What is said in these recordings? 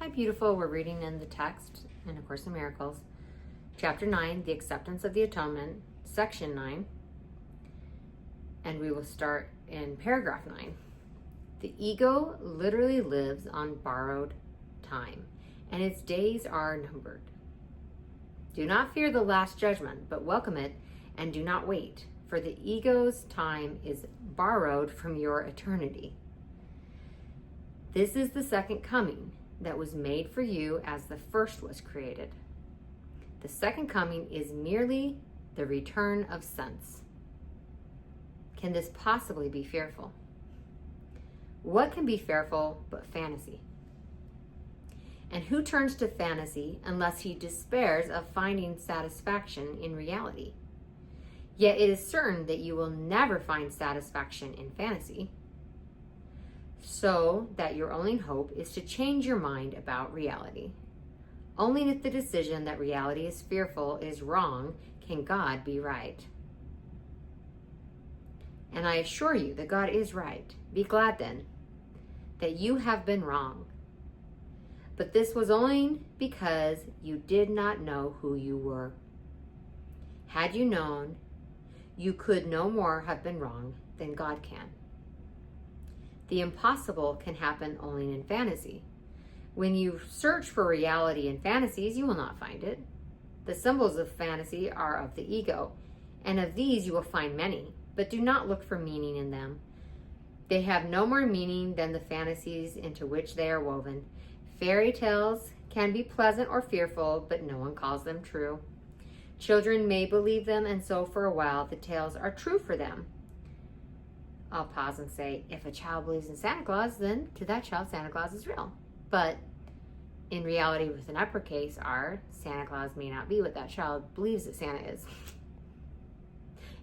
Hi, beautiful. We're reading in the text in A Course in Miracles, Chapter 9, The Acceptance of the Atonement, Section 9. And we will start in paragraph 9. The ego literally lives on borrowed time, and its days are numbered. Do not fear the last judgment, but welcome it, and do not wait, for the ego's time is borrowed from your eternity. This is the second coming that was made for you as the first was created. The second coming is merely the return of sense. Can this possibly be fearful? What can be fearful but fantasy? And who turns to fantasy unless he despairs of finding satisfaction in reality? Yet it is certain that you will never find satisfaction in fantasy, so that your only hope is to change your mind about reality. Only if the decision that reality is fearful is wrong can God be right. And I assure you that God is right. Be glad then that you have been wrong. But this was only because you did not know who you were. Had you known, you could no more have been wrong than God can. The impossible can happen only in fantasy. When you search for reality in fantasies, you will not find it. The symbols of fantasy are of the ego, and of these you will find many, but do not look for meaning in them. They have no more meaning than the fantasies into which they are woven. Fairy tales can be pleasant or fearful, but no one calls them true. Children may believe them, and so for a while the tales are true for them. I'll pause and say, if a child believes in Santa Claus, then to that child Santa Claus is real. But in reality, with an uppercase R, Santa Claus may not be what that child believes that Santa is.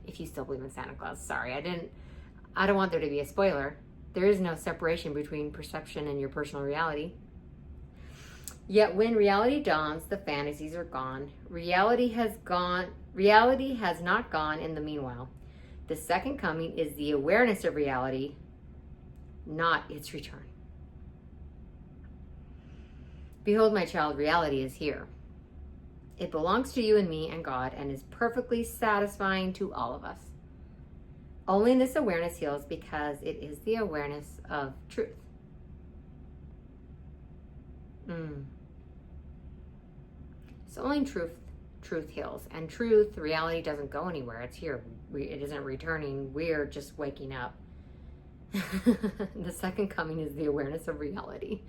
If you still believe in Santa Claus, sorry, I don't want there to be a spoiler. There is no separation between perception and your personal reality. Yet when reality dawns, the fantasies are gone. Reality has not gone in the meanwhile. The second coming is the awareness of reality, not its return. Behold, my child, reality is here. It belongs to you and me and God and is perfectly satisfying to all of us. Only this awareness heals because it is the awareness of truth. So only truth heals, and truth, reality doesn't go anywhere. It's here. It isn't returning. We're just waking up. The second coming is the awareness of reality.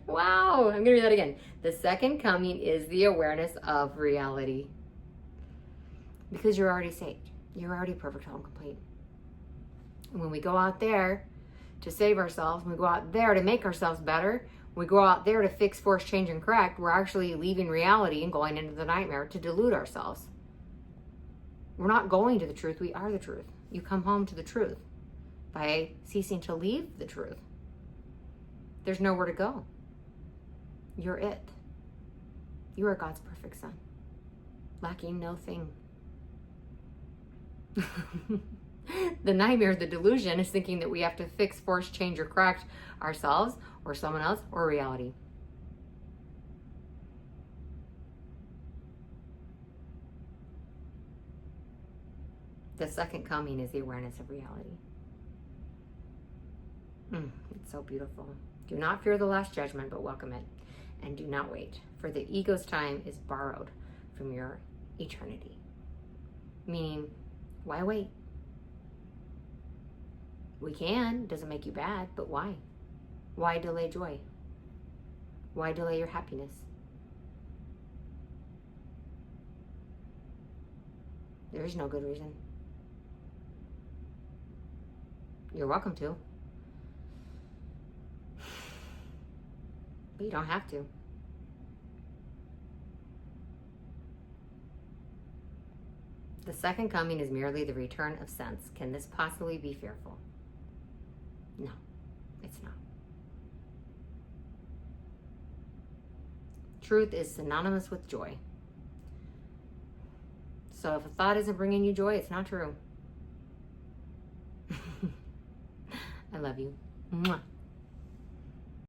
Wow, I'm gonna read that again. The second coming is the awareness of reality. Because you're already saved. You're already perfect, whole, and complete. And when we go out there to save ourselves, when we go out there to make ourselves better, we go out there to fix, force, change, and correct, we're actually leaving reality and going into the nightmare to delude ourselves. We're not going to the truth, we are the truth. You come home to the truth by ceasing to leave the truth. There's nowhere to go. You're it. You are God's perfect son, lacking no thing. The nightmare, the delusion, is thinking that we have to fix, force, change, or correct ourselves or someone else or reality. The second coming is the awareness of reality. It's so beautiful. Do not fear the last judgment, but welcome it. And do not wait, for the ego's time is borrowed from your eternity. Meaning, why wait? We can. Doesn't make you bad, but why? Why delay joy? Why delay your happiness? There is no good reason. You're welcome to. But you don't have to. The second coming is merely the return of sense. Can this possibly be fearful? No, it's not. Truth is synonymous with joy. So if a thought isn't bringing you joy, it's not true. I love you. Mwah.